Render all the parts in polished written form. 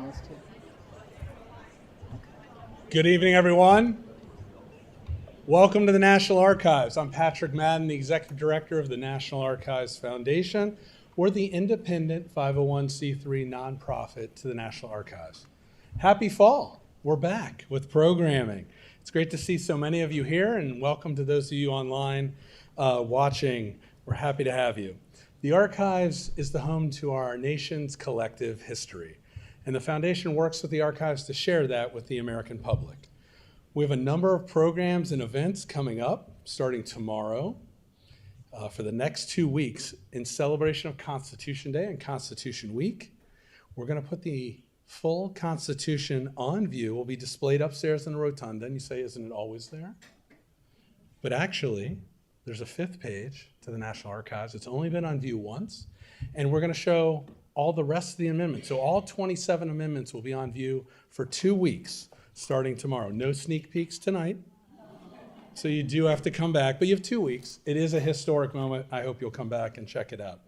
those two. Good evening, everyone. Welcome to the National Archives. I'm Patrick Madden, the Executive Director of the National Archives Foundation. We're the independent 501c3 nonprofit to the National Archives. Happy fall. We're back with programming. It's great to see so many of you here, and welcome to those of you online watching. We're happy to have you. The Archives is the home to our nation's collective history, and the Foundation works with the Archives to share that with the American public. We have a number of programs and events coming up starting tomorrow for the next 2 weeks in celebration of Constitution Day and Constitution Week. We're going to put the full Constitution on view. It will be displayed upstairs in the rotunda, and you say, isn't it always there? But actually, there's a fifth page to the National Archives. It's only been on view once, and we're going to show all the rest of the amendments. So all 27 amendments will be on view for 2 weeks starting tomorrow. No sneak peeks tonight, so you do have to come back, but you have 2 weeks. It is a historic moment. I hope you'll come back and check it out.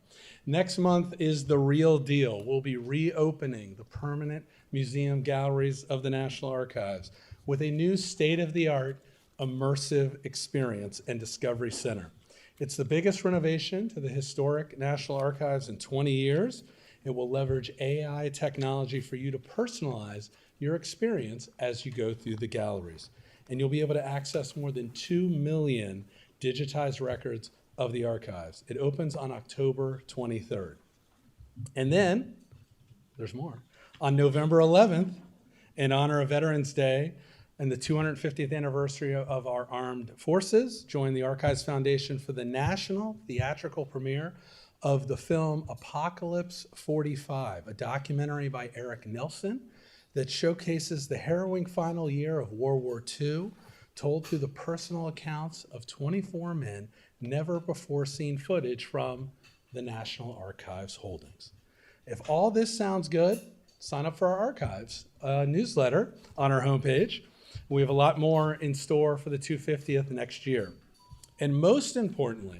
Next month is the real deal. We'll be reopening the permanent museum galleries of the National Archives with a new state-of-the-art immersive experience and discovery center. It's the biggest renovation to the historic National Archives in 20 years. It will leverage AI technology for you to personalize your experience as you go through the galleries. And you'll be able to access more than 2 million digitized records of the archives. It opens on October 23rd. And then, there's more. On November 11th, in honor of Veterans Day and the 250th anniversary of our armed forces, join the Archives Foundation for the national theatrical premiere of the film Apocalypse 45, a documentary by Eric Nelson that showcases the harrowing final year of World War II, told through the personal accounts of 24 men, never before seen footage from the National Archives holdings. If all this sounds good, sign up for our Archives newsletter on our homepage. We have a lot more in store for the 250th next year. And most importantly,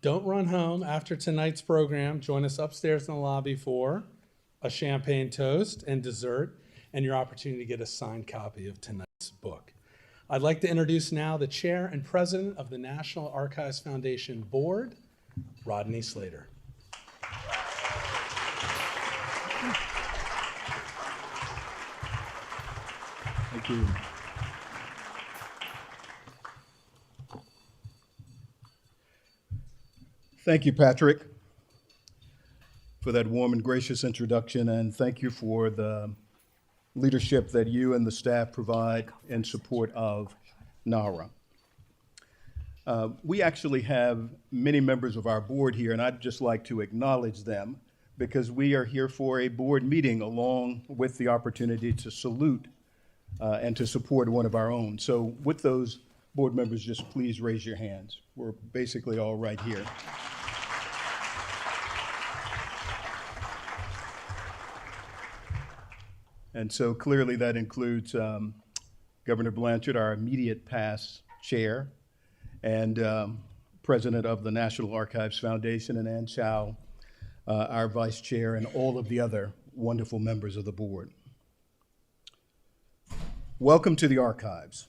don't run home after tonight's program. Join us upstairs in the lobby for a champagne toast and dessert and your opportunity to get a signed copy of tonight's book. I'd like to introduce now the chair and president of the National Archives Foundation Board, Rodney Slater. Thank you. Thank you, Patrick, for that warm and gracious introduction, and thank you for the leadership that you and the staff provide in support of NARA. We actually have many members of our board here, and I'd just like to acknowledge them because we are here for a board meeting along with the opportunity to salute and to support one of our own. So with those board members, just please raise your hands. We're basically all right here. And so clearly that includes Governor Blanchard, our immediate past chair, and president of the National Archives Foundation, and Ann Chow, our vice chair, and all of the other wonderful members of the board. Welcome to the Archives.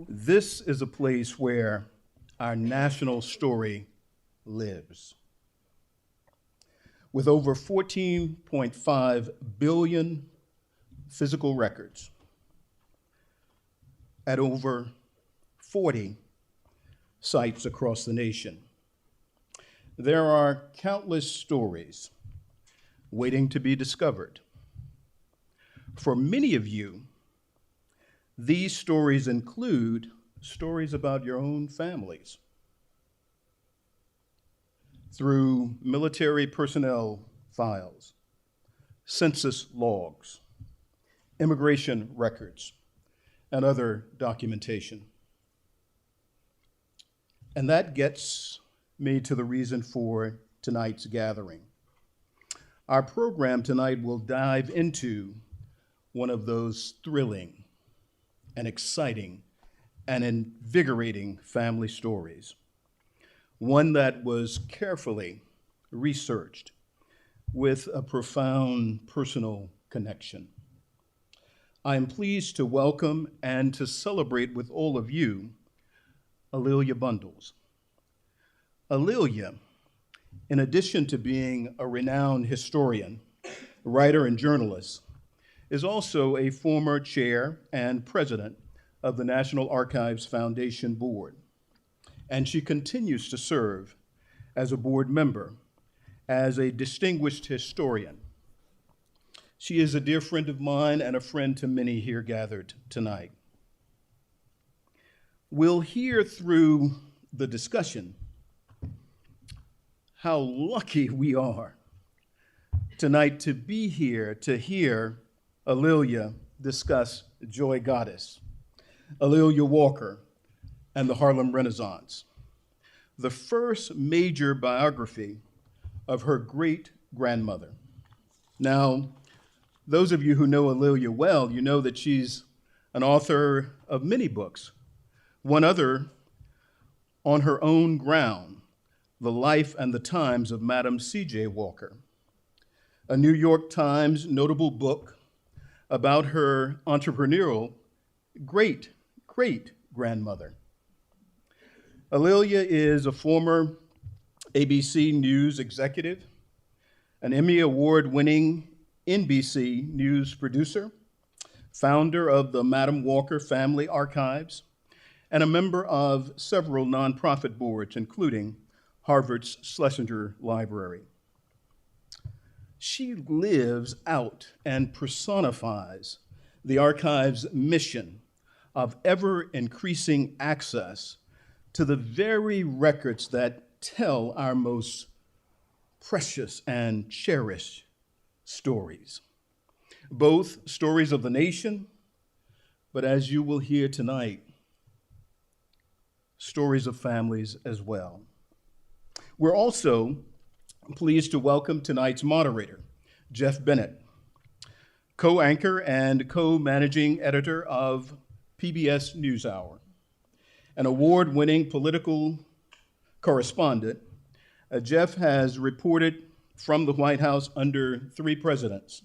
This is a place where our national story lives. With over 14.5 billion physical records at over 40 sites across the nation, there are countless stories waiting to be discovered. For many of you, these stories include stories about your own families. Through military personnel files, census logs, immigration records, and other documentation. And that gets me to the reason for tonight's gathering. Our program tonight will dive into one of those thrilling and exciting and invigorating family stories. One that was carefully researched with a profound personal connection. I am pleased to welcome and to celebrate with all of you A'Lelia Bundles. A'Lelia, in addition to being a renowned historian, writer, and journalist, is also a former chair and president of the National Archives Foundation Board, and she continues to serve as a board member, as a distinguished historian. She is a dear friend of mine and a friend to many here gathered tonight. We'll hear through the discussion how lucky we are tonight to be here to hear A'Lelia discuss Joy Goddess, A'Lelia Walker, and the Harlem Renaissance, the first major biography of her great-grandmother. Now, those of you who know A'Lelia well, you know that she's an author of many books. One other, On Her Own Ground, The Life and the Times of Madam C.J. Walker, a New York Times notable book about her entrepreneurial great-grandmother. A'Lelia is a former ABC News executive, an Emmy Award-winning NBC News producer, founder of the Madam Walker Family Archives, and a member of several nonprofit boards, including Harvard's Schlesinger Library. She lives out and personifies the archive's mission of ever-increasing access to the very records that tell our most precious and cherished stories, both stories of the nation, but as you will hear tonight, stories of families as well. We're also pleased to welcome tonight's moderator, Jeff Bennett, co-anchor and co-managing editor of PBS NewsHour, an award-winning political correspondent. Jeff has reported from the White House under 3 presidents,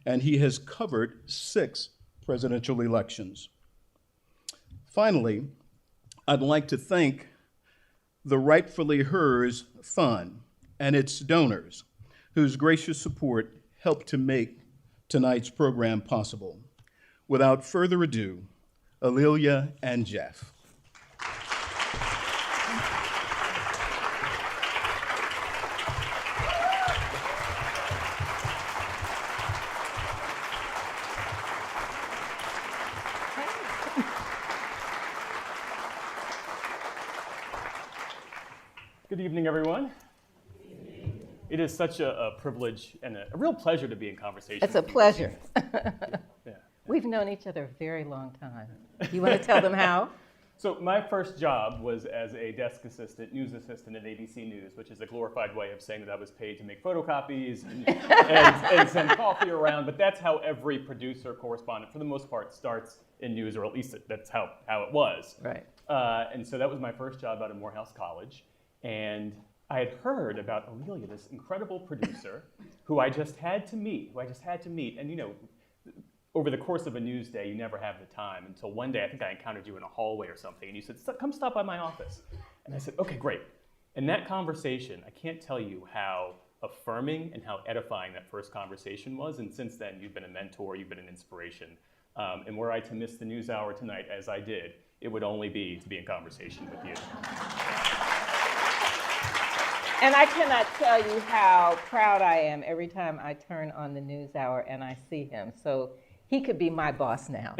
and he has covered 6 presidential elections. Finally, I'd like to thank the Rightfully Hers Fund and its donors, whose gracious support helped to make tonight's program possible. Without further ado, A'Lelia and Jeff. Good evening, everyone. It is such a privilege and a real pleasure to be in conversation. It's a pleasure. Yeah. We've known each other a very long time. You want to tell them how? So my first job was as a desk assistant, news assistant at ABC News, which is a glorified way of saying that I was paid to make photocopies and send coffee around. But that's how every producer, correspondent, for the most part, starts in news, or at least that's how it was. Right. And so that was my first job out of Morehouse College. And I had heard about A'Lelia, this incredible producer who I just had to meet, And, you know, over the course of a news day, you never have the time until one day, I think I encountered you in a hallway or something, and you said, come stop by my office. And I said, okay, great. And that conversation, I can't tell you how affirming and how edifying that first conversation was. And since then, you've been a mentor, you've been an inspiration. And were I to miss the NewsHour tonight, as I did, it would only be to be in conversation with you. And I cannot tell you how proud I am every time I turn on the NewsHour and I see him. So he could be my boss now.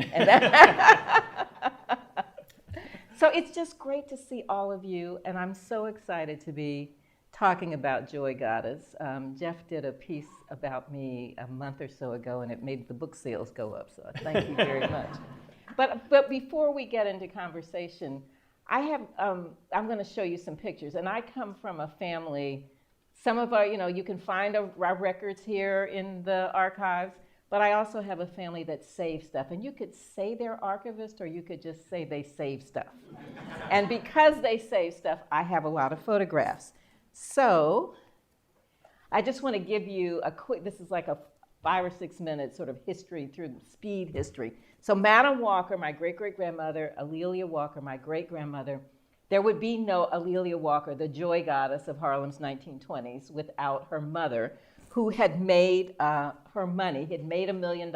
So it's just great to see all of you, and I'm so excited to be talking about Joy Goddess. Jeff did a piece about me a month or so ago, and it made the book sales go up, so thank you very much. But before we get into conversation, I'm going to show you some pictures, and I come from a family. Some of our, you can find our records here in the archives, but I also have a family that saves stuff, and you could say they're archivists, or you could just say they save stuff. And because they save stuff, I have a lot of photographs. So I just want to give you a quick, this is like a 5 or 6 minute sort of history through speed history. So Madam Walker, my great-great-grandmother, Alelia Walker, my great-grandmother, there would be no Alelia Walker, the joy goddess of Harlem's 1920s, without her mother, who had made her money, had made $1 million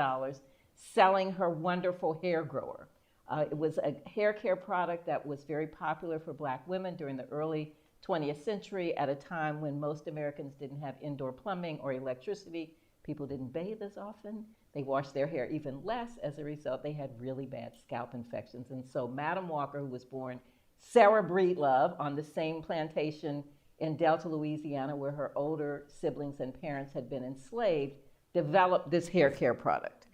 selling her wonderful hair grower. It was a hair care product that was very popular for Black women during the early 20th century at a time when most Americans didn't have indoor plumbing or electricity. People didn't bathe as often. They washed their hair even less. As a result, they had really bad scalp infections. And so Madam Walker, who was born Sarah Breedlove on the same plantation in Delta, Louisiana, where her older siblings and parents had been enslaved, developed this hair care product.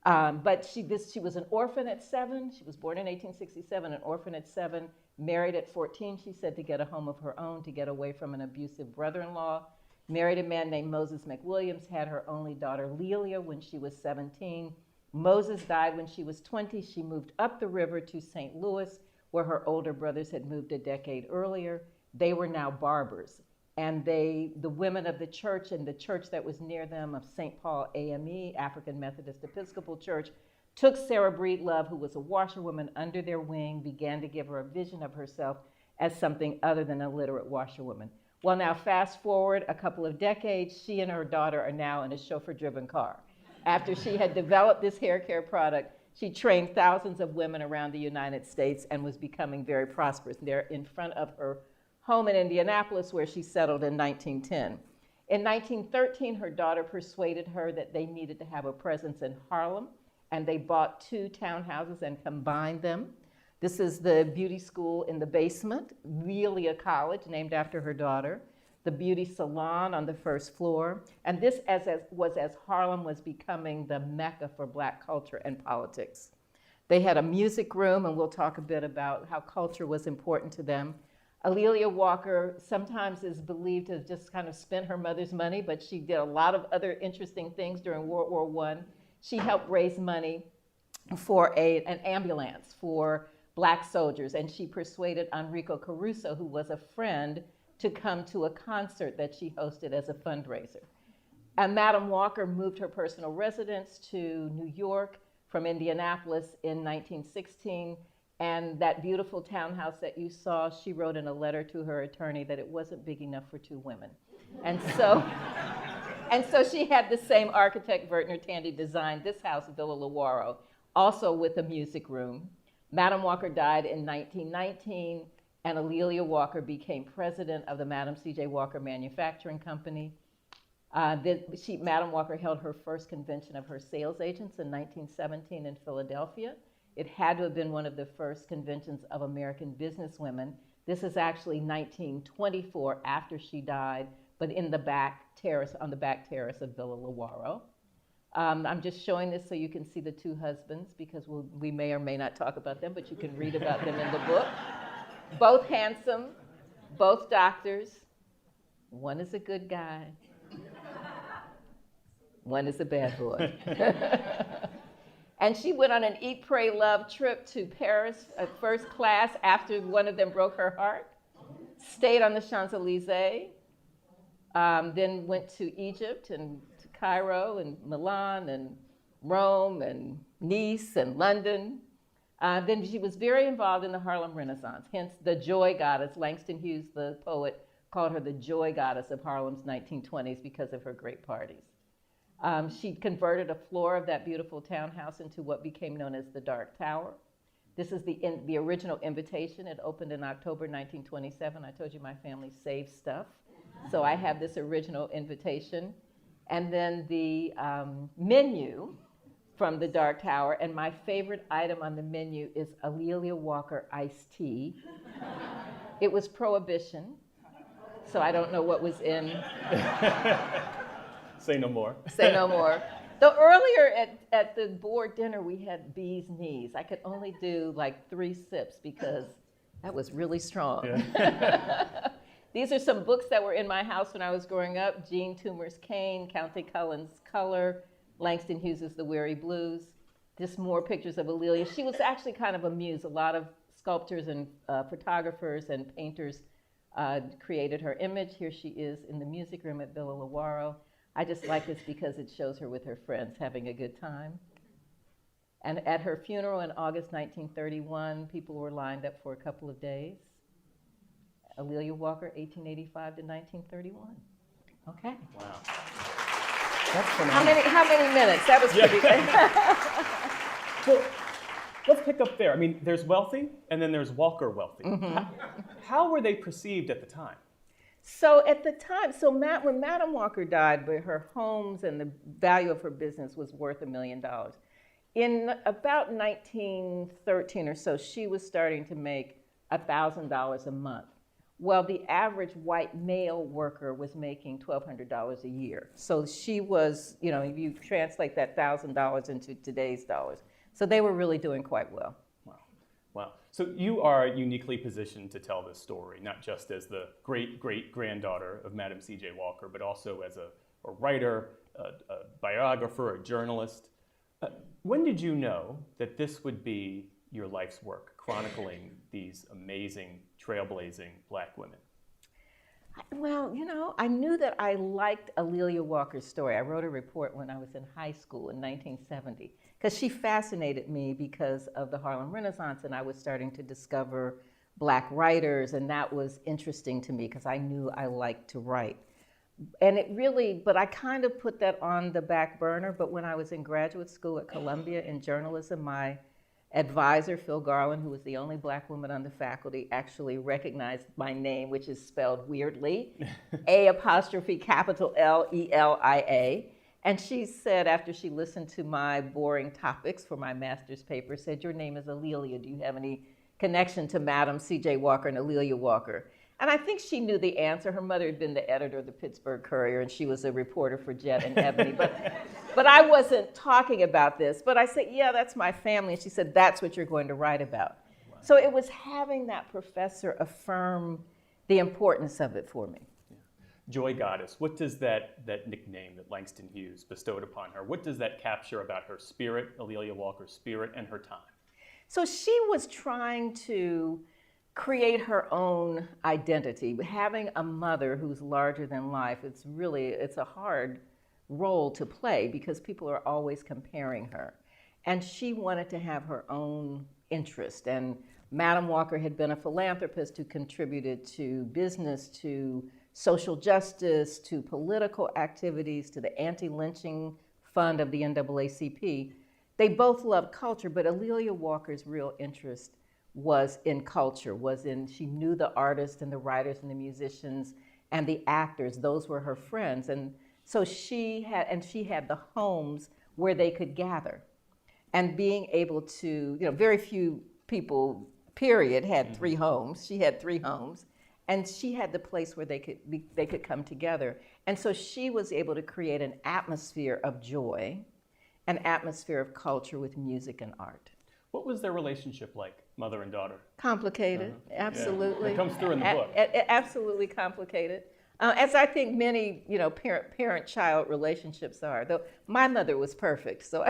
But she was an orphan at 7. She was born in 1867, an orphan at 7, married at 14, she said, to get a home of her own, to get away from an abusive brother-in-law. Married a man named Moses McWilliams, had her only daughter Lelia when she was 17. Moses died when she was 20. She moved up the river to St. Louis, where her older brothers had moved a decade earlier. They were now barbers. And the women of the church and the church that was near them of St. Paul AME, African Methodist Episcopal Church, took Sarah Breedlove, who was a washerwoman, under their wing, began to give her a vision of herself as something other than a literate washerwoman. Well, now fast forward a couple of decades, she and her daughter are now in a chauffeur-driven car. After she had developed this hair care product, she trained thousands of women around the United States and was becoming very prosperous. They're in front of her home in Indianapolis, where she settled in 1910. In 1913, her daughter persuaded her that they needed to have a presence in Harlem, and they bought 2 townhouses and combined them. This is the beauty school in the basement, really a college named after her daughter, the beauty salon on the first floor, and this was as Harlem was becoming the mecca for Black culture and politics. They had a music room, and we'll talk a bit about how culture was important to them. Alelia Walker sometimes is believed to have just kind of spent her mother's money, but she did a lot of other interesting things during World War I. She helped raise money for an ambulance for Black soldiers, and she persuaded Enrico Caruso, who was a friend, to come to a concert that she hosted as a fundraiser. And Madam Walker moved her personal residence to New York from Indianapolis in 1916. And that beautiful townhouse that you saw, she wrote in a letter to her attorney that it wasn't big enough for 2 women. And so she had the same architect, Vertner Tandy, design this house, Villa Lawaro, also with a music room. Madam Walker died in 1919, and Alelia Walker became president of the Madam C.J. Walker Manufacturing Company. Madam Walker held her first convention of her sales agents in 1917 in Philadelphia. It had to have been one of the first conventions of American businesswomen. This is actually 1924, after she died, but in the back terrace, on the back terrace of Villa Lawaro. I'm just showing this so you can see the 2 husbands, because we may or may not talk about them, but you can read about them in the book. Both handsome, both doctors. One is a good guy. One is a bad boy. And she went on an Eat, Pray, Love trip to Paris at first class after one of them broke her heart, stayed on the Champs-Élysées, then went to Egypt and to Cairo and Milan and Rome and Nice and London. Then she was very involved in the Harlem Renaissance, hence the joy goddess. Langston Hughes, the poet, called her the joy goddess of Harlem's 1920s because of her great parties. She converted a floor of that beautiful townhouse into what became known as the Dark Tower. This is the original invitation. It opened in October 1927. I told you my family saved stuff. So I have this original invitation. And then the menu from the Dark Tower, and my favorite item on the menu is Alelia Walker iced tea. It was Prohibition, so I don't know what was in. Say no more. Say no more. Though earlier at the board dinner, we had bee's knees. I could only do like 3 sips because that was really strong. Yeah. These are some books that were in my house when I was growing up. Jean Toomer's Cane, Countee Cullen's Color, Langston Hughes' The Weary Blues. Just more pictures of Alelia. She was actually kind of a muse. A lot of sculptors and photographers and painters created her image. Here she is in the music room at Villa Lawaro. I just like this because it shows her with her friends having a good time. And at her funeral in August 1931, people were lined up for a couple of days. A'Lelia Walker, 1885 to 1931. Okay. Wow. That's phenomenal. How many minutes? That was pretty Well, let's pick up there. I mean, there's wealthy, and then there's Walker wealthy. How were they perceived at the time? So at the time, when Madam Walker died, but her homes and the value of her business was worth $1 million. In about 1913 or so, she was starting to make $1,000 a month. Well, the average white male worker was making $1,200 a year. So she was, if you translate that $1,000 into today's dollars. So they were really doing quite well. Wow. So you are uniquely positioned to tell this story, not just as the great-granddaughter of Madam C.J. Walker, but also as a writer, a biographer, a journalist. When did you know that this would be your life's work, chronicling these amazing, trailblazing Black women? Well, I knew that I liked A'Lelia Walker's story. I wrote a report when I was in high school in 1970, because she fascinated me because of the Harlem Renaissance, and I was starting to discover Black writers, and that was interesting to me because I knew I liked to write. And but I kind of put that on the back burner, but when I was in graduate school at Columbia in journalism, my advisor, Phil Garland, who was the only Black woman on the faculty, actually recognized my name, which is spelled weirdly, A''Lelia. And she said, after she listened to my boring topics for my master's paper, said, "Your name is A'Lelia. Do you have any connection to Madam C.J. Walker and A'Lelia Walker?" And I think she knew the answer. Her mother had been the editor of the Pittsburgh Courier, and she was a reporter for Jet and Ebony. But I wasn't talking about this. But I said, "Yeah, that's my family." And she said, "That's what you're going to write about." Wow. So it was having that professor affirm the importance of it for me. Yeah. Joy Goddess, what does that nickname that Langston Hughes bestowed upon her, what does that capture about her spirit, A'Lelia Walker's spirit, and her time? So she was trying to create her own identity. Having a mother who's larger than life, it's a hard role to play because people are always comparing her. And she wanted to have her own interest. And Madam Walker had been a philanthropist who contributed to business, to social justice, to political activities, to the anti-lynching fund of the NAACP. They both loved culture, but A'Lelia Walker's real interest was in culture, she knew the artists and the writers and the musicians and the actors. Those were her friends. And so she had the homes where they could gather. And being able to, very few people, period, had 3 homes. She had 3 homes. And she had the place where they could come together. And so she was able to create an atmosphere of joy, an atmosphere of culture with music and art. What was their relationship like, mother and daughter? Complicated, absolutely. Yeah. It comes through in the book. Absolutely complicated. As I think many, parent-child relationships are. Though my mother was perfect, so.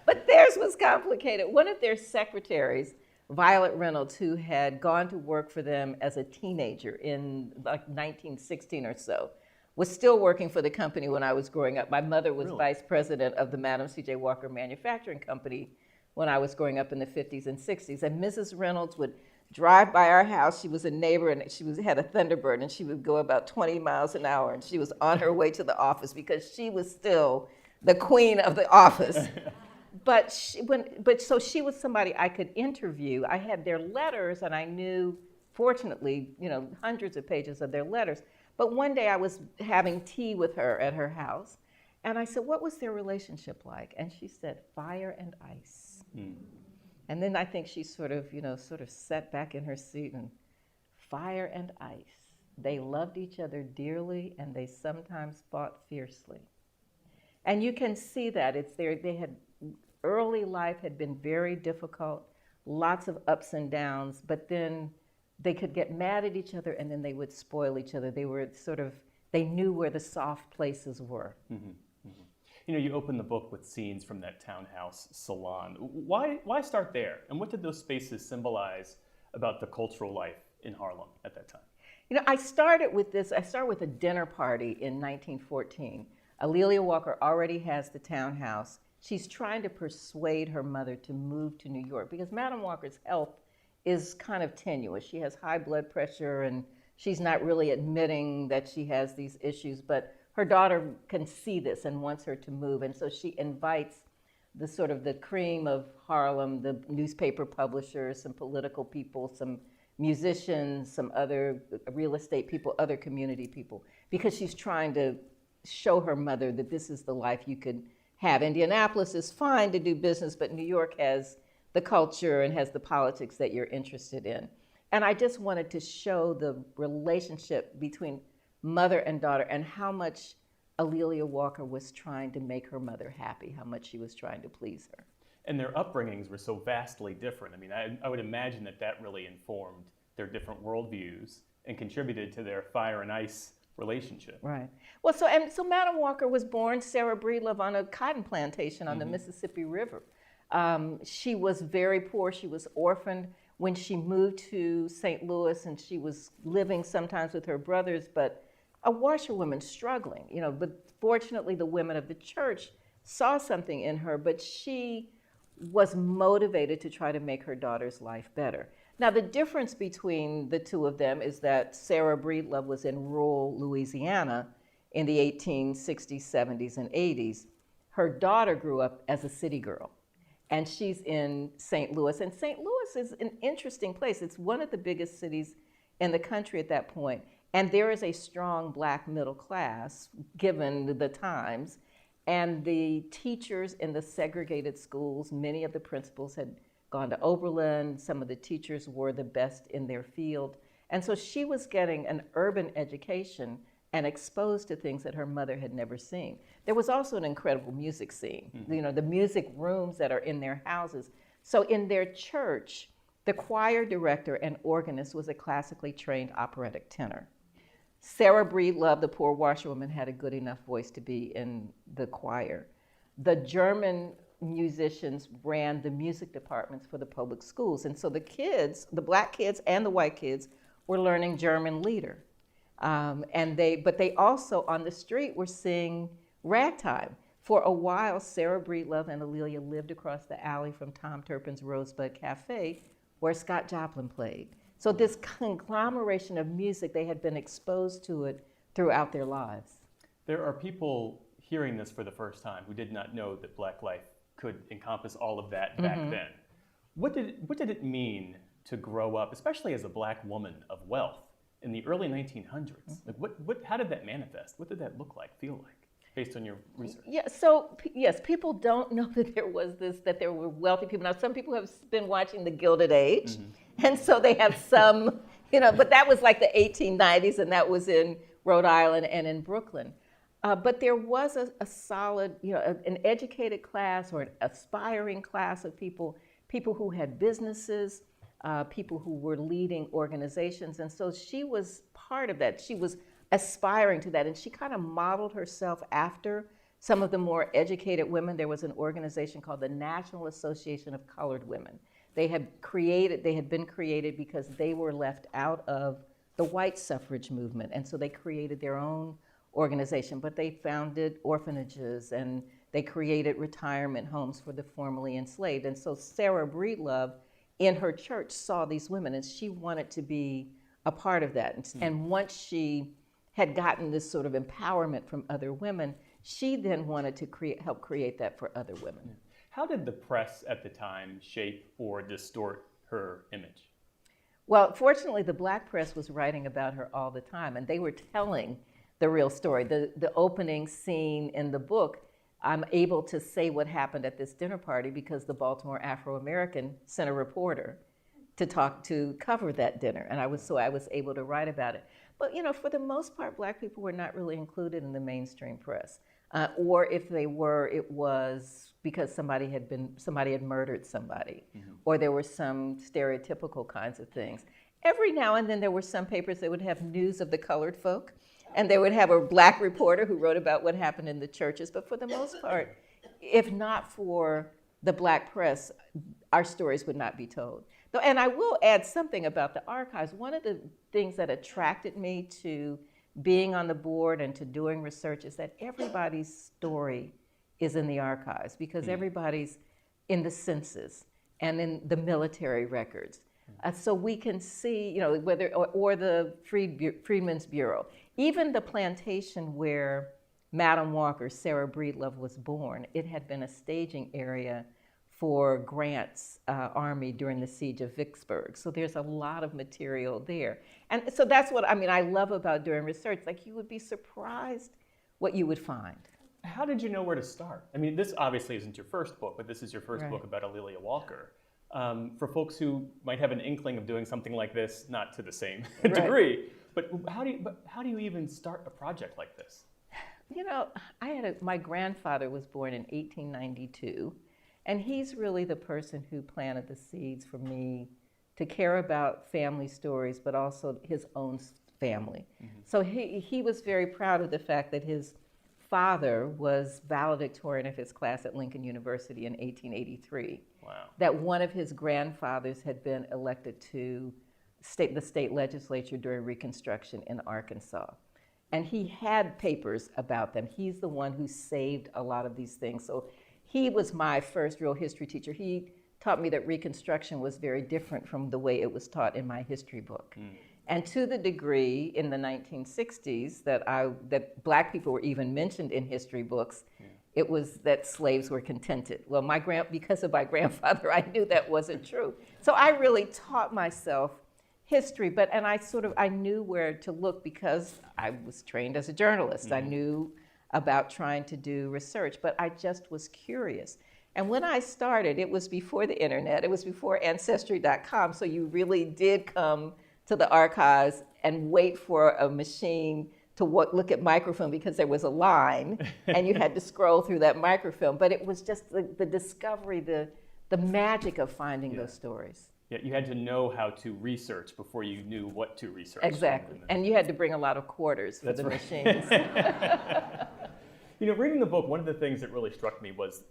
But theirs was complicated. One of their secretaries, Violet Reynolds, who had gone to work for them as a teenager in like 1916 or so, was still working for the company when I was growing up. My mother was vice president of the Madam C.J. Walker Manufacturing Company when I was growing up in the 50s and 60s. And Mrs. Reynolds would drive by our house. She was a neighbor, and she had a Thunderbird, and she would go about 20 miles an hour, and she was on her way to the office because she was still the queen of the office. So she was somebody I could interview. I had their letters, and I knew, fortunately, hundreds of pages of their letters. But one day I was having tea with her at her house, and I said, "What was their relationship like?" And she said, "Fire and ice." And then I think she sort of sat back in her seat, and fire and ice. They loved each other dearly, and they sometimes fought fiercely. And you can see that early life had been very difficult, lots of ups and downs, but then they could get mad at each other, and then they would spoil each other. They knew where the soft places were. Mm-hmm. Mm-hmm. You open the book with scenes from that townhouse salon. Why start there? And what did those spaces symbolize about the cultural life in Harlem at that time? I started with this. I started with a dinner party in 1914. Alelia Walker already has the townhouse. She's trying to persuade her mother to move to New York because Madam Walker's health is kind of tenuous. She has high blood pressure and she's not really admitting that she has these issues, but her daughter can see this and wants her to move. And so she invites the sort of the cream of Harlem, the newspaper publishers, some political people, some musicians, some other real estate people, other community people, because she's trying to show her mother that this is the life you could have. Indianapolis is fine to do business, but New York has the culture and has the politics that you're interested in. And I just wanted to show the relationship between mother and daughter and how much Alelia Walker was trying to make her mother happy, how much she was trying to please her. And their upbringings were so vastly different. I mean, I would imagine that really informed their different worldviews and contributed to their fire and ice relationship. Right. Well, so Madam Walker was born Sarah Breedlove on a cotton plantation on the Mississippi River. She was very poor. She was orphaned when she moved to St. Louis, and she was living sometimes with her brothers, but a washerwoman struggling, but fortunately the women of the church saw something in her, but she was motivated to try to make her daughter's life better. Now, the difference between the two of them is that Sarah Breedlove was in rural Louisiana in the 1860s, 70s, and 80s. Her daughter grew up as a city girl, and she's in St. Louis. And St. Louis is an interesting place. It's one of the biggest cities in the country at that point. And there is a strong Black middle class, given the times. And the teachers in the segregated schools, many of the principals had gone to Oberlin. Some of the teachers were the best in their field. And so she was getting an urban education and exposed to things that her mother had never seen. There was also an incredible music scene, the music rooms that are in their houses. So in their church, the choir director and organist was a classically trained operatic tenor. Sarah Breedlove, the poor washerwoman, had a good enough voice to be in the choir. The German musicians ran the music departments for the public schools. And so the kids, the Black kids and the white kids, were learning German lieder. But they also, on the street, were singing ragtime. For a while, Sarah Breedlove and Alelia lived across the alley from Tom Turpin's Rosebud Cafe, where Scott Joplin played. So this conglomeration of music, they had been exposed to it throughout their lives. There are people hearing this for the first time who did not know that Black life could encompass all of that back then. What did it mean to grow up, especially as a Black woman of wealth, in the early 1900s? Like how did that manifest? What did that look like, feel like, based on your research? Yeah, so yes, people don't know that that there were wealthy people. Now, some people have been watching the Gilded Age, and so they have some, but that was like the 1890s, and that was in Rhode Island and in Brooklyn. But there was a solid, an educated class or an aspiring class of people who had businesses, people who were leading organizations. And so she was part of that. She was aspiring to that. And she kind of modeled herself after some of the more educated women. There was an organization called the National Association of Colored Women. They had been created because they were left out of the white suffrage movement. And so they created their own organization, but they founded orphanages and they created retirement homes for the formerly enslaved. And so Sarah Breedlove in her church saw these women and she wanted to be a part of that. And once she had gotten this sort of empowerment from other women, she then wanted to help create that for other women. How did the press at the time shape or distort her image? Well, fortunately, the Black press was writing about her all the time, and they were telling the real story. The opening scene in the book, I'm able to say what happened at this dinner party because the Baltimore Afro-American sent a reporter to cover that dinner, and I was able to write about it. But for the most part, Black people were not really included in the mainstream press, or if they were, it was because somebody had murdered somebody, or there were some stereotypical kinds of things. Every now and then, there were some papers that would have news of the colored folk, and they would have a Black reporter who wrote about what happened in the churches. But for the most part, if not for the Black press, our stories would not be told. And I will add something about the archives. One of the things that attracted me to being on the board and to doing research is that everybody's story is in the archives, because everybody's in the census and in the military records. So we can see, you know, whether, or the Freedmen's Bureau, even the plantation where Madam Walker, Sarah Breedlove, was born, it had been a staging area for Grant's army during the siege of Vicksburg. So there's a lot of material there. And so that's what, I mean, I love about doing research. Like, you would be surprised what you would find. How did you know where to start? I mean, this obviously isn't your first book, but this is your first Right. book about Aurelia Walker. For folks who might have an inkling of doing something like this, not to the same Right. degree, but how do you even start a project like this? You know, my grandfather was born in 1892, and he's really the person who planted the seeds for me to care about family stories, but also his own family. Mm-hmm. So he was very proud of the fact that his father was valedictorian of his class at Lincoln University in 1883. Wow. That one of his grandfathers had been elected to the state legislature during Reconstruction in Arkansas. And he had papers about them. He's the one who saved a lot of these things. So he was my first real history teacher. He taught me that Reconstruction was very different from the way it was taught in my history book. And to the degree in the 1960s that Black people were even mentioned in history books, it was that slaves were contented. Well, because of my grandfather, I knew that wasn't true. So I really taught myself history, I knew where to look because I was trained as a journalist. Mm-hmm. I knew about trying to do research, but I just was curious. And when I started, it was before the internet, it was before Ancestry.com, so you really did come to the archives and wait for a machine to look at microfilm, because there was a line and you had to scroll through that microfilm. But it was just the discovery, the magic of finding those stories. Yeah, you had to know how to research before you knew what to research. Exactly. And you had to bring a lot of quarters for the machines. You know, reading the book, one of the things that really struck me was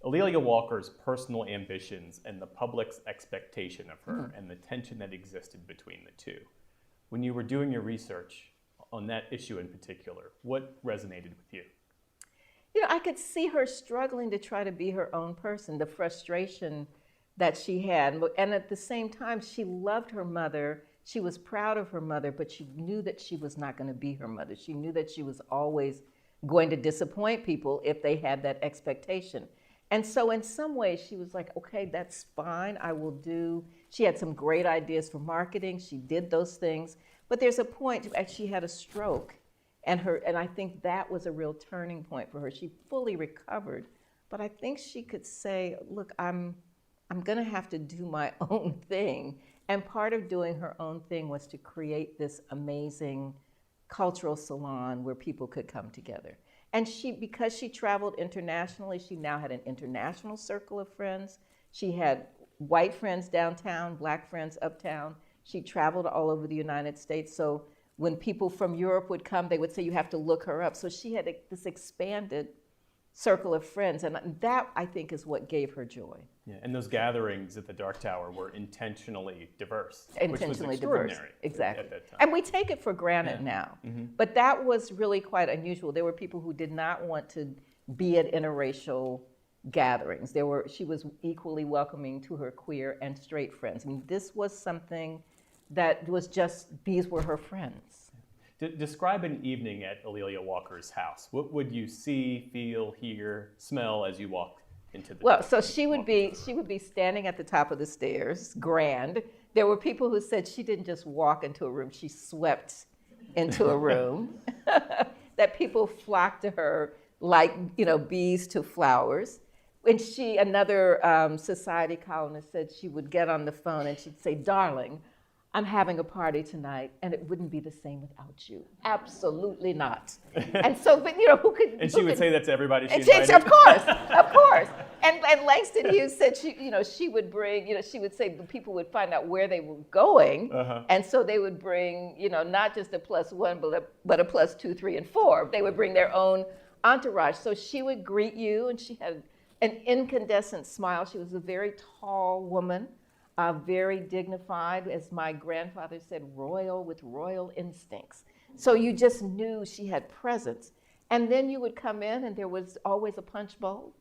Aurelia Walker's personal ambitions and the public's expectation of her, and the tension that existed between the two. When you were doing your research on that issue in particular, what resonated with you? You know, I could see her struggling to try to be her own person, the frustration that she had. And at the same time, she loved her mother. She was proud of her mother, but she knew that she was not going to be her mother. She knew that she was always going to disappoint people if they had that expectation. And so in some ways, she was like, okay, that's fine, I will do. She had some great ideas for marketing. She did those things. But there's a point, she had a stroke. And I think that was a real turning point for her. She fully recovered. But I think she could say, look, I'm going to have to do my own thing. And part of doing her own thing was to create this amazing cultural salon where people could come together. And because she traveled internationally, she now had an international circle of friends. She had white friends downtown, Black friends uptown. She traveled all over the United States. So when people from Europe would come, they would say, you have to look her up. So she had this expanded circle of friends, and that, I think, is what gave her joy. Yeah, and those gatherings at the Dark Tower were intentionally diverse, Intentionally which was diverse, exactly. at that time. And we take it for granted now, but that was really quite unusual. There were people who did not want to be at interracial gatherings. She was equally welcoming to her queer and straight friends. I mean, this was something that was these were her friends. Describe an evening at Aurelia Walker's house. What would you see, feel, hear, smell as you walked into the Well, so she would be standing at the top of the stairs, grand. There were people who said she didn't just walk into a room, she swept into a room. That people flocked to her like, bees to flowers. And another society columnist said she would get on the phone and she'd say, darling, I'm having a party tonight, and it wouldn't be the same without you. Absolutely not. And so, but who could? And she would say that to everybody she invited? invited? Of course. And Langston Hughes said she would bring, she would say the people would find out where they were going, and so they would bring, not just a +1, but a +2, 3, and 4. They would bring their own entourage. So she would greet you, and she had an incandescent smile. She was a very tall woman. very dignified, as my grandfather said, royal with royal instincts. So you just knew she had presence. And then you would come in and there was always a punch bowl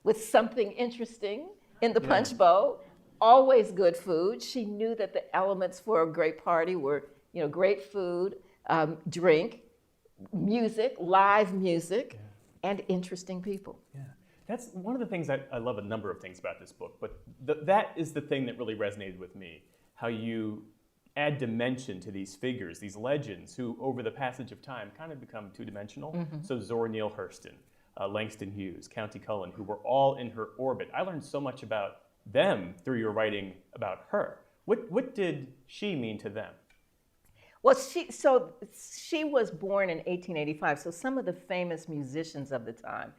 with something interesting in the punch bowl, always good food. She knew that the elements for a great party were, great food, drink, music, live music, and interesting people. Yeah. That's one of the things I love a number of things about this book, but that is the thing that really resonated with me, how you add dimension to these figures, these legends who over the passage of time kind of become two-dimensional. So Zora Neale Hurston, Langston Hughes, Countee Cullen, who were all in her orbit. I learned so much about them through your writing about her. What did she mean to them? Well, she was born in 1885, so some of the famous musicians of the time,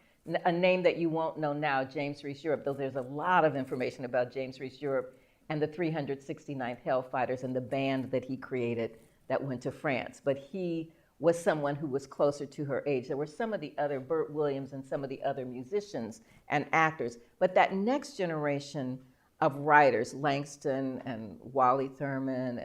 a name that you won't know now, James Reese Europe, though there's a lot of information about James Reese Europe and the 369th Hellfighters and the band that he created that went to France. But he was someone who was closer to her age. There were some of the other, Burt Williams and some of the other musicians and actors. But that next generation of writers, Langston and Wally Thurman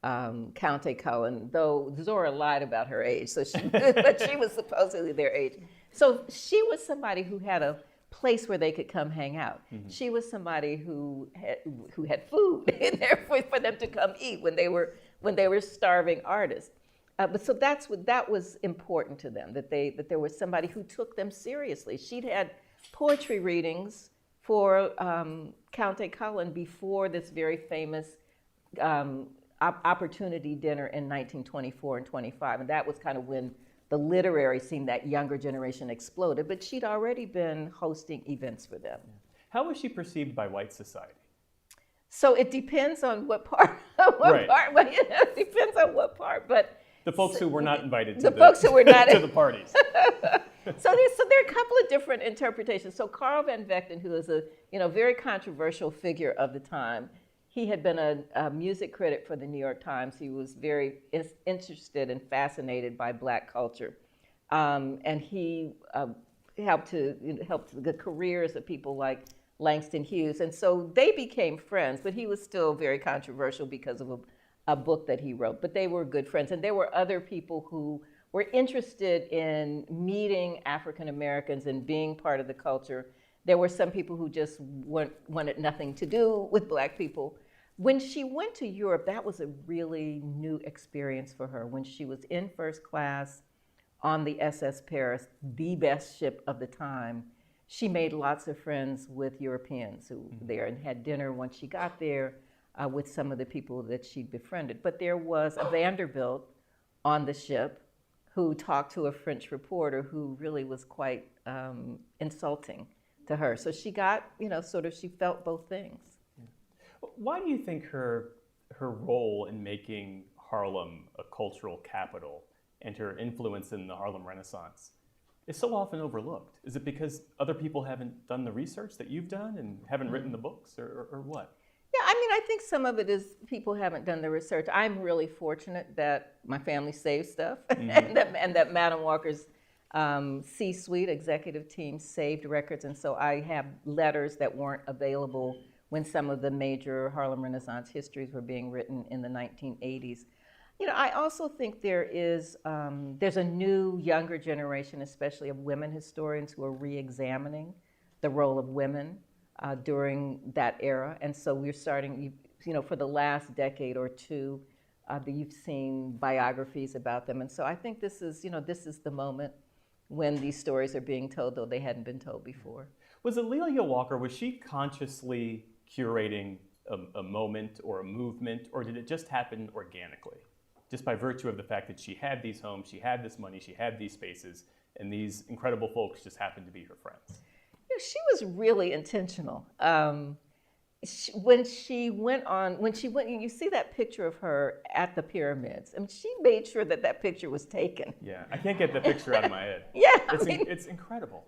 and Countee Cullen, though Zora lied about her age, but she was supposedly their age. So she was somebody who had a place where they could come hang out. She was somebody who had food in there for them to come eat when they were starving artists. But so that was important to them, that there was somebody who took them seriously. She'd had poetry readings for Countee Cullen before this very famous opportunity dinner in 1924 and 25, and that was kind of when the literary scene, that younger generation, exploded. But she'd already been hosting events for them. How was she perceived by white society? So it depends on what part. It depends on what part. But the folks who were not invited to the folks who were not to the parties. So there are a couple of different interpretations. So Carl Van Vechten, who is a very controversial figure of the time, he had been a music critic for the New York Times. He was very interested and fascinated by Black culture, and he helped the careers of people like Langston Hughes, and so they became friends. But he was still very controversial because of a book that he wrote. But they were good friends, and there were other people who were interested in meeting African Americans and being part of the culture. There were some people who just wanted nothing to do with Black people. When she went to Europe, that was a really new experience for her. When she was in first class on the SS Paris, the best ship of the time, she made lots of friends with Europeans who were there and had dinner once she got there with some of the people that she'd befriended. But there was a Vanderbilt on the ship who talked to a French reporter who really was quite insulting to her. So she got, she felt both things. Why do you think her role in making Harlem a cultural capital and her influence in the Harlem Renaissance is so often overlooked? Is it because other people haven't done the research that you've done and haven't written the books, or what? Yeah, I think some of it is people haven't done the research. I'm really fortunate that my family saved stuff and that Madam Walker's C-suite executive team saved records, and so I have letters that weren't available when some of the major Harlem Renaissance histories were being written in the 1980s. I also think there's a new, younger generation, especially of women historians, who are re-examining the role of women during that era, and so we're starting, for the last decade or two, you've seen biographies about them, and so I think this is the moment when these stories are being told, though they hadn't been told before. Was A'Lelia Walker, was she consciously curating a moment or a movement, or did it just happen organically? Just by virtue of the fact that she had these homes, she had this money, she had these spaces, and these incredible folks just happened to be her friends? She was really intentional. When she went, you see that picture of her at the pyramids, she made sure that picture was taken. Yeah, I can't get the picture out of my head. Yeah, it's incredible.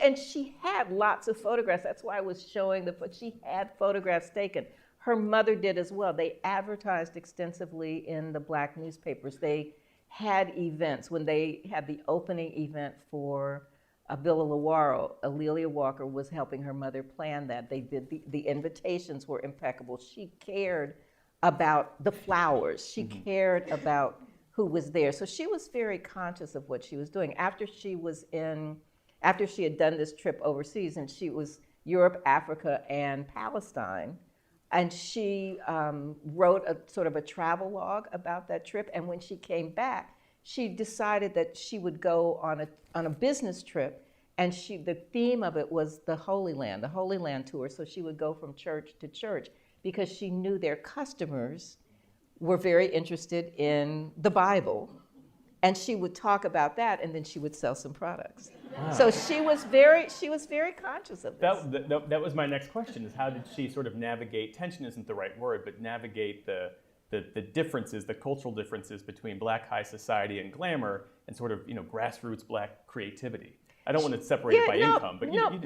And she had lots of photographs. That's why I was showing she had photographs taken. Her mother did as well. They advertised extensively in the Black newspapers. They had events. When they had the opening event for Villa Lawaro, Alelia Walker was helping her mother plan that. They did the invitations were impeccable. She cared about the flowers. She cared about who was there. So she was very conscious of what she was doing. After she had done this trip overseas, and she was Europe, Africa, and Palestine, and she wrote a sort of a travel log about that trip. And when she came back, she decided that she would go on a business trip, and the theme of it was the Holy Land tour. So she would go from church to church because she knew their customers were very interested in the Bible, and she would talk about that, and then she would sell some products. Wow. So she was very conscious of this. That was my next question: is how did she sort of navigate? Tension isn't the right word, but navigate the differences, the cultural differences between Black high society and glamour, and sort of grassroots Black creativity. I don't want to separate it by income, but you know what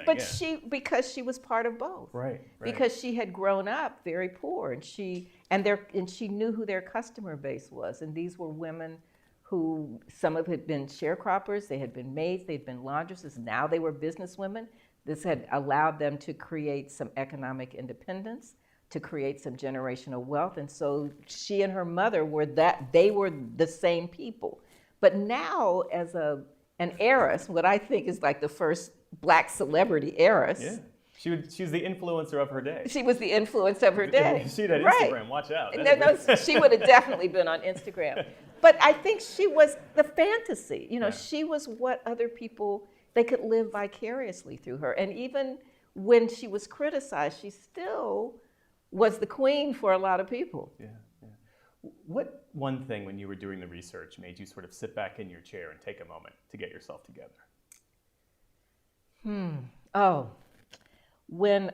I'm saying. Because she was part of both. Right. Because she had grown up very poor, and she knew who their customer base was, and these were women who some of had been sharecroppers, they had been maids, they'd been laundresses. Now they were businesswomen. This had allowed them to create some economic independence, to create some generational wealth, and so she and her mother they were the same people. But now, as an heiress, what I think is like the first Black celebrity heiress. Yeah, she's the influencer of her day. She was the influence of her day. She had Instagram, watch out. No, she would have definitely been on Instagram. But I think she was the fantasy. She was what other people, they could live vicariously through her. And even when she was criticized, she still was the queen for a lot of people. Yeah. What one thing when you were doing the research made you sort of sit back in your chair and take a moment to get yourself together? When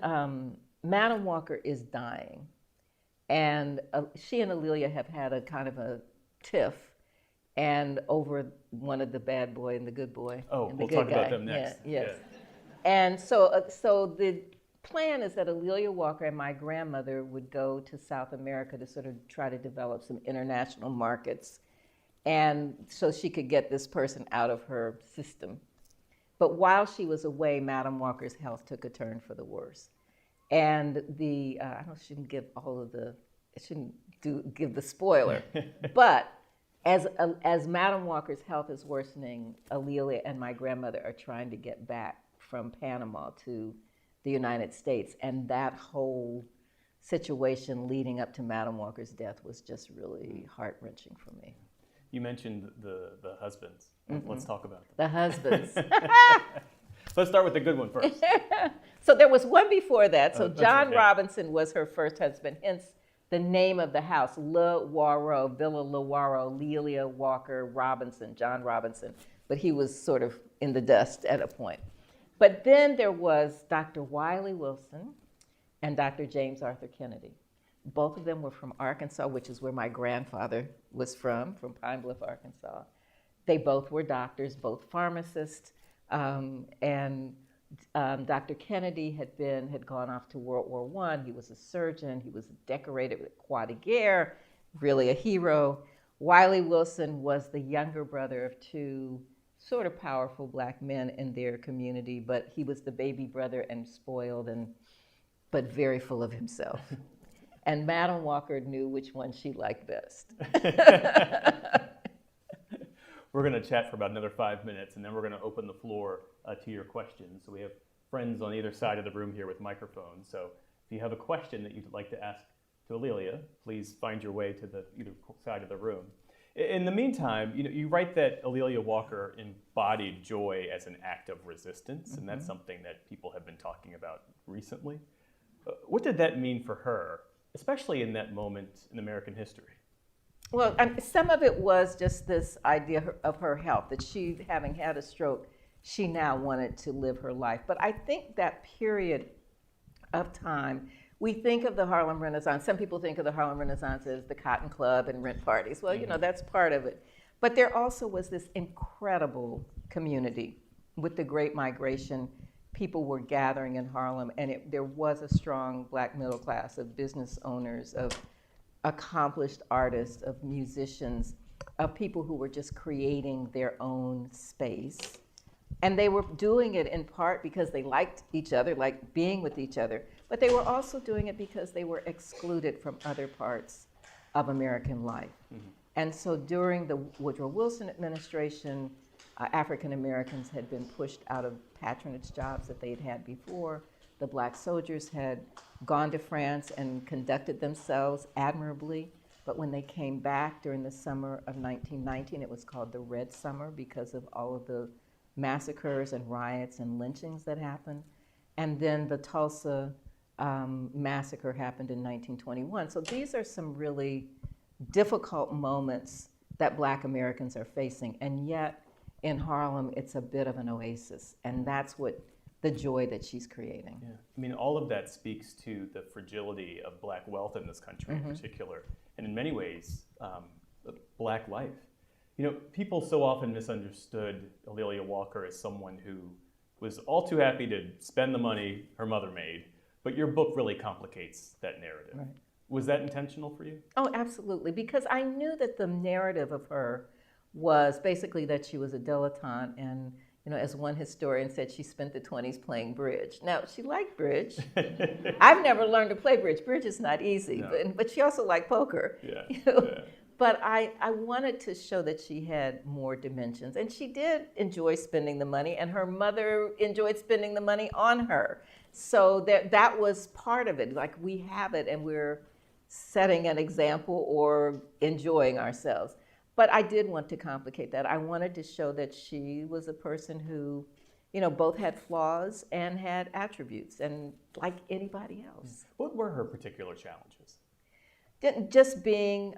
Madam Walker is dying, and she and Alelia have had a kind of a tiff, and over one of the bad boy and the good boy. Oh, and the we'll good talk guy. about them next. Yeah, yes. Yeah. And so the plan is that Alelia Walker and my grandmother would go to South America to sort of try to develop some international markets, and so she could get this person out of her system. But while she was away, Madam Walker's health took a turn for the worse. And I shouldn't give give the spoiler, but as Madam Walker's health is worsening, Alelia and my grandmother are trying to get back from Panama to the United States, and that whole situation leading up to Madam Walker's death was just really heart-wrenching for me. You mentioned the husbands. Mm-hmm. Let's talk about them. The husbands. Let's start with the good one first. So there was one before that. So John Robinson was her first husband, hence the name of the house, Villa Lawaro, Lelia Walker Robinson, John Robinson. But he was sort of in the dust at a point. But then there was Dr. Wiley Wilson and Dr. James Arthur Kennedy. Both of them were from Arkansas, which is where my grandfather was from Pine Bluff, Arkansas. They both were doctors, both pharmacists, and Dr. Kennedy had gone off to World War I. He was a surgeon. He was decorated with Croix de Guerre, really a hero. Wiley Wilson was the younger brother of two sort of powerful Black men in their community, but he was the baby brother and spoiled, but very full of himself. And Madam Walker knew which one she liked best. We're going to chat for about another 5 minutes, and then we're going to open the floor to your questions. So we have friends on either side of the room here with microphones. So if you have a question that you'd like to ask to Alelia, please find your way to the either side of the room. In the meantime, you write that Alelia Walker embodied joy as an act of resistance, and that's something that people have been talking about recently. What did that mean for her, especially in that moment in American history? Well, some of it was just this idea of her health, that she, having had a stroke, she now wanted to live her life. But I think that period of time, we think of the Harlem Renaissance. Some people think of the Harlem Renaissance as the Cotton Club and rent parties. Well, that's part of it. But there also was this incredible community with the Great Migration. People were gathering in Harlem, and there was a strong Black middle class of business owners, of accomplished artists, of musicians, of people who were just creating their own space And they were doing it in part because they liked each other, like being with each other, but they were also doing it because they were excluded from other parts of American life. And so during the Woodrow Wilson administration, African Americans had been pushed out of patronage jobs that they'd had before. The black soldiers had gone to France and conducted themselves admirably, but when they came back during the summer of 1919, it was called the Red Summer because of all of the massacres and riots and lynchings that happened. And then the Tulsa massacre happened in 1921. So these are some really difficult moments that Black Americans are facing, and yet in Harlem, it's a bit of an oasis, and that's what the joy that she's creating. Yeah. I mean, all of that speaks to the fragility of Black wealth in this country in particular, and in many ways, Black life. You know, people so often misunderstood A'Lelia Walker as someone who was all too happy to spend the money her mother made, but your book really complicates that narrative. Right. Was that intentional for you? Oh, absolutely, because I knew that the narrative of her was basically that she was a dilettante, and you know, as one historian said, she spent the 20s playing bridge. Now, she liked bridge. I've never learned to play bridge. Bridge is not easy, No. but she also liked poker. Yeah. You know? Yeah. But I wanted to show that she had more dimensions, and she did enjoy spending the money, and her mother enjoyed spending the money on her. So that was part of it. Like, we have it, and we're setting an example or enjoying ourselves. But I did want to complicate that. I wanted to show that she was a person who, you know, both had flaws and had attributes, and like anybody else. What were her particular challenges? Just being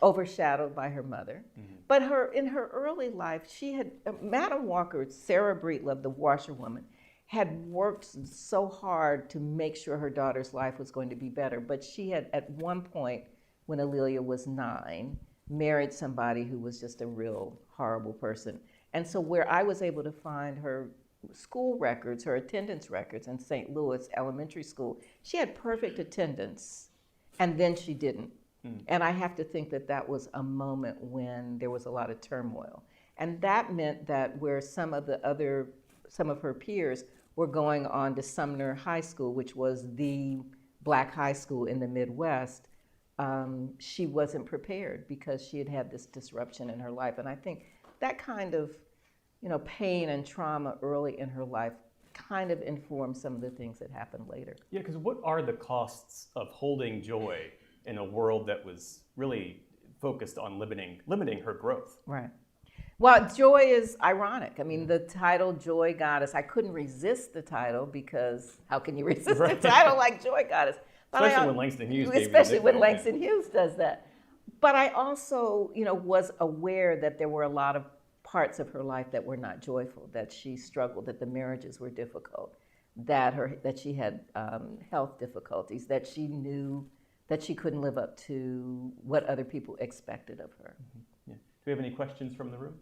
overshadowed by her mother. But in her early life, she had, Madam Walker, Sarah Breedlove, the washerwoman, had worked so hard to make sure her daughter's life was going to be better. But she had, at one point, when A'Lelia was 9, married somebody who was just a real horrible person. And so where I was able to find her school records, her attendance records in St. Louis Elementary School, she had perfect attendance, and then she didn't. And I have to think that that was a moment when there was a lot of turmoil. And that meant that where some of her peers were going on to Sumner High School, which was the Black high school in the Midwest, she wasn't prepared because she had had this disruption in her life. And I think that kind of, you know, pain and trauma early in her life kind of informed some of the things that happened later. Yeah, because what are the costs of holding joy in a world that was really focused on limiting her growth? Right. Well, joy is ironic. I mean, the title Joy Goddess, I couldn't resist the title because how can you resist a title like Joy Goddess? But Especially when Langston Hughes gave you the Especially when nickname. Langston Hughes does that. But I also, you know, was aware that there were a lot of parts of her life that were not joyful, that she struggled, that the marriages were difficult, that she had health difficulties, that she knew that she couldn't live up to what other people expected of her. Yeah. Do we have any questions from the room?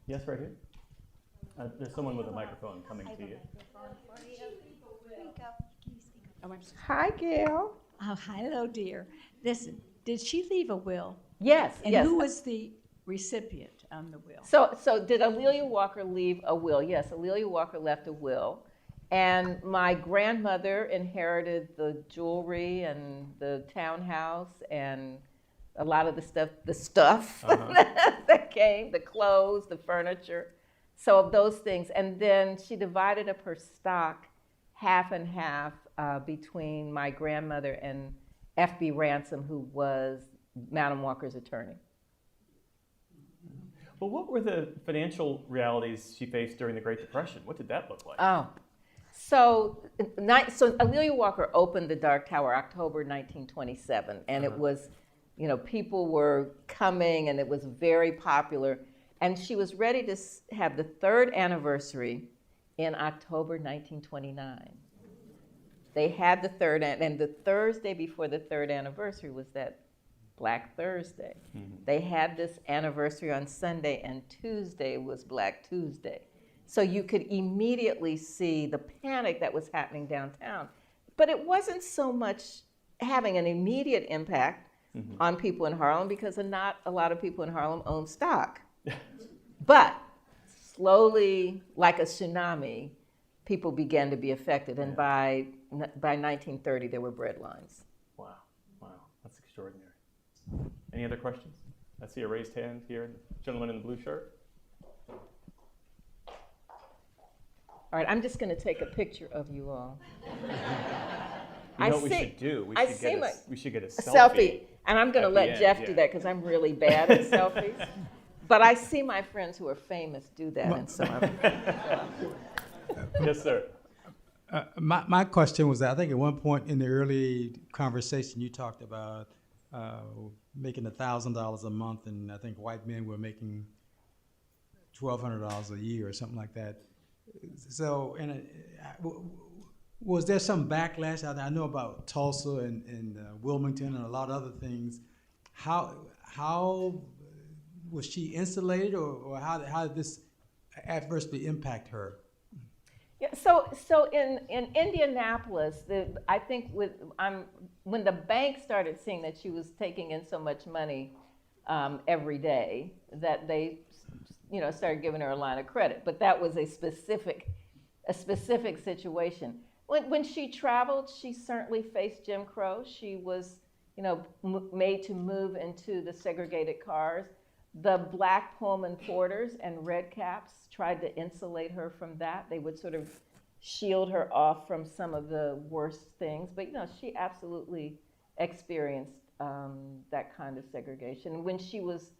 Yes, right here. There's someone with a microphone coming to you. Hi, Gail. Oh, hello, dear. Listen, did she leave a will? Yes, And yes. who was the recipient on the will? So did A'Lelia Walker leave a will? Yes, A'Lelia Walker left a will. And my grandmother inherited the jewelry and the townhouse and a lot of the stuff that came, the clothes, the furniture. So of those things. And then she divided up her stock half and half between my grandmother and F.B. Ransom, who was Madam Walker's attorney. Well, what were the financial realities she faced during the Great Depression? What did that look like? So A'Lelia Walker opened the Dark Tower October 1927, and it was, you know, people were coming, and it was very popular. And she was ready to have the 3rd anniversary in October 1929. They had the 3rd, and the Thursday before the 3rd anniversary was that Black Thursday. They had this anniversary on Sunday, and Tuesday was Black Tuesday. So you could immediately see the panic that was happening downtown. But it wasn't so much having an immediate impact on people in Harlem because not a lot of people in Harlem own stock. But slowly, like a tsunami, people began to be affected. And by 1930, there were bread lines. Wow, that's extraordinary. Any other questions? I see a raised hand here, gentleman in the blue shirt. All right, I'm just going to take a picture of you all. You know what we should do? We should get a selfie. And I'm going to at the let end, Jeff yeah. do that because I'm really bad at selfies. But I see my friends who are famous do that, and so I'm. Yes, sir. My question was that I think at one point in the early conversation you talked about making $1,000 a month, and I think white men were making $1,200 a year or something like that. So, was there some backlash? I know about Tulsa and Wilmington and a lot of other things. How was she insulated, or how did this adversely impact her? Yeah, so in Indianapolis, I think when the bank started seeing that she was taking in so much money every day, that they started giving her a line of credit. But that was a specific situation. When she traveled, she certainly faced Jim Crow. She was made to move into the segregated cars. The black Pullman porters and red caps tried to insulate her from that. They would sort of shield her off from some of the worst things. But she absolutely experienced that kind of segregation. When she was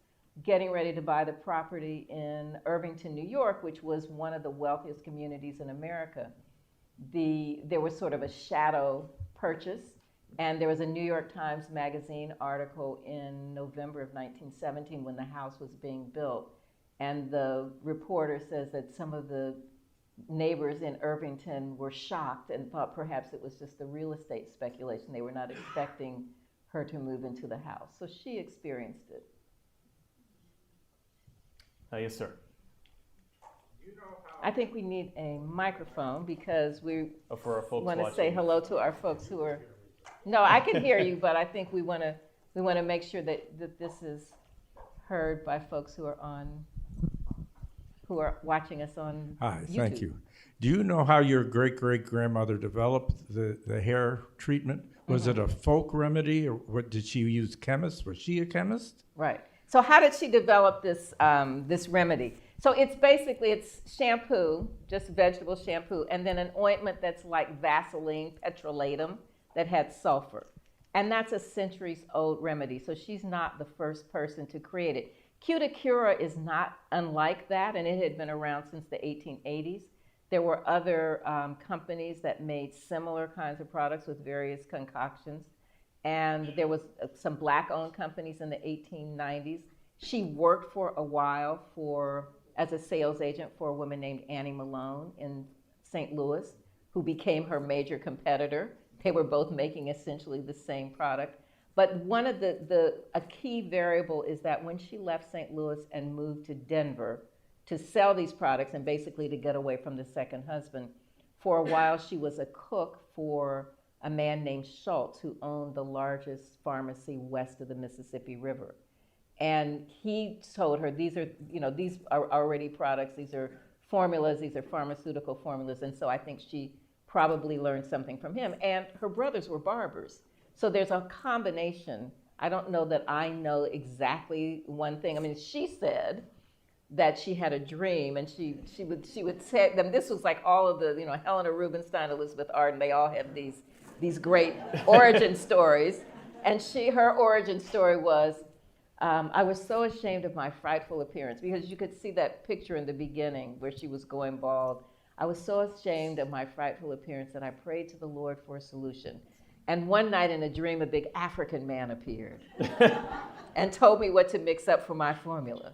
getting ready to buy the property in Irvington, New York, which was one of the wealthiest communities in America, there was sort of a shadow purchase. And there was a New York Times Magazine article in November of 1917 when the house was being built. And the reporter says that some of the neighbors in Irvington were shocked and thought perhaps it was just a real estate speculation. They were not expecting her to move into the house. So she experienced it. Yes, sir. I think we need a microphone because we For our folks want to watching. say hello to our folks who are. No, I can hear you, but I think we want to make sure that this is heard by folks who are watching us on Hi, YouTube. thank you. Do you know how your great-great-grandmother developed the hair treatment? Was it a folk remedy, or what, did she use chemists? Was she a chemist? Right. So how did she develop this this remedy? So it's shampoo, just vegetable shampoo, and then an ointment that's like Vaseline petrolatum that had sulfur. And that's a centuries-old remedy. So she's not the first person to create it. Cuticura is not unlike that, and it had been around since the 1880s. There were other companies that made similar kinds of products with various concoctions. And there was some black-owned companies in the 1890s. She worked for a while as a sales agent for a woman named Annie Malone in St. Louis, who became her major competitor. They were both making essentially the same product. But one of a key variable is that when she left St. Louis and moved to Denver to sell these products and basically to get away from the second husband, for a while she was a cook for a man named Schultz, who owned the largest pharmacy west of the Mississippi River. And he told her, these are already products, these are formulas, these are pharmaceutical formulas. And so I think she probably learned something from him. And her brothers were barbers. So there's a combination. I don't know that I know exactly one thing. I mean, she said that she had a dream, and she would say them. This was like all of the, Helena Rubinstein, Elizabeth Arden, they all had these great origin stories. And her origin story was, I was so ashamed of my frightful appearance, because you could see that picture in the beginning where she was going bald. I was so ashamed of my frightful appearance that I prayed to the Lord for a solution. And one night in a dream, a big African man appeared and told me what to mix up for my formula.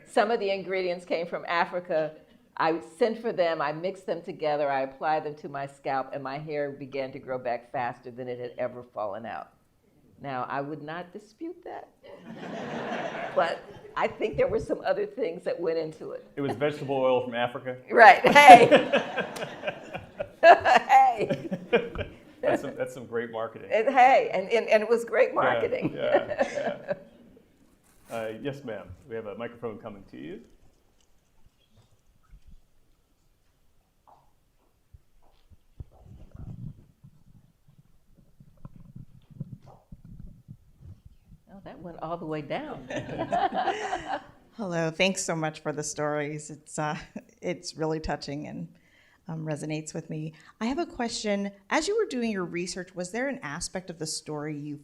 Some of the ingredients came from Africa. I sent for them, I mixed them together, I applied them to my scalp, and my hair began to grow back faster than it had ever fallen out. Now, I would not dispute that, but I think there were some other things that went into it. It was vegetable oil from Africa. Right, hey. Hey. That's That's some great marketing. Hey, and it was great marketing. Yeah. Yes, ma'am. We have a microphone coming to you. Oh, that went all the way down. Hello, thanks so much for the stories. It's really touching and resonates with me. I have a question. As you were doing your research, was there an aspect of the story you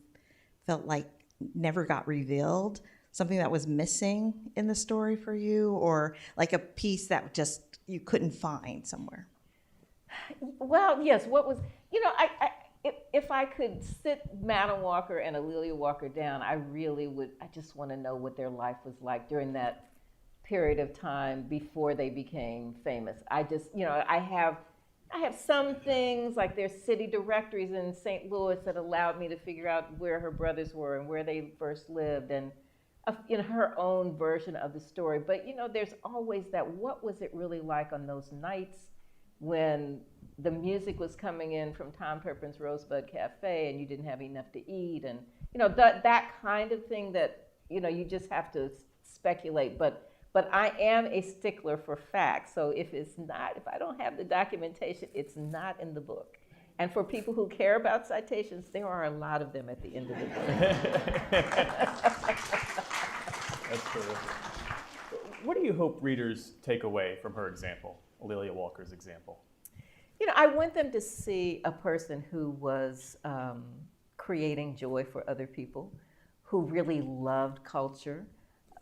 felt like never got revealed? Something that was missing in the story for you, or like a piece that just you couldn't find somewhere? Well, yes. What was, if I could sit Madam Walker and A'Lelia Walker down, I really would. I just want to know what their life was like during that period of time before they became famous. I just, I have some things like there's city directories in St. Louis that allowed me to figure out where her brothers were and where they first lived, and her own version of the story. But there's always that. What was it really like on those nights when the music was coming in from Tom Pepper's Rosebud Cafe and you didn't have enough to eat, and that kind of thing that you just have to speculate. But I am a stickler for facts. So if I don't have the documentation, it's not in the book. And for people who care about citations, there are a lot of them at the end of the book. That's terrific. What do you hope readers take away from her example, A'Lelia Walker's example? I want them to see a person who was creating joy for other people, who really loved culture,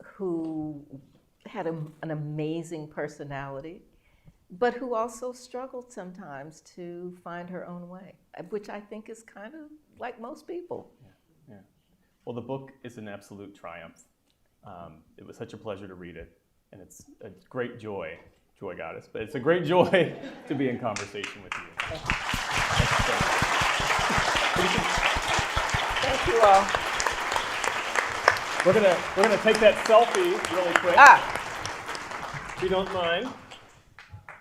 who had an amazing personality, but who also struggled sometimes to find her own way, which I think is kind of like most people. Yeah. Well, the book is an absolute triumph. It was such a pleasure to read it, and it's a great joy Goddess, but it's a great joy to be in conversation with you. Thank you all. We're gonna take that selfie really quick. If you don't mind.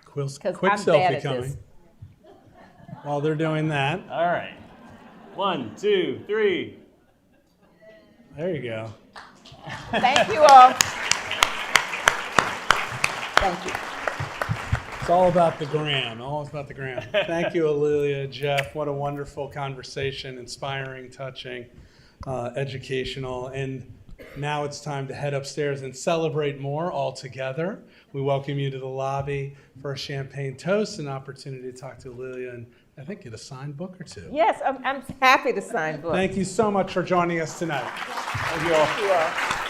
Quick I'm selfie bad at coming. this. While they're doing that, All right. 1, 2, 3. there you go. Thank you all. Thank you. It's all about the gram. Thank you, A'Lelia, Jeff. What a wonderful conversation, inspiring, touching, educational. And now it's time to head upstairs and celebrate more all together. We welcome you to the lobby for a champagne toast, an opportunity to talk to A'Lelia and I think get a signed book or two. Yes, I'm happy to sign books. Thank you so much for joining us tonight. Thank you all. Thank you all.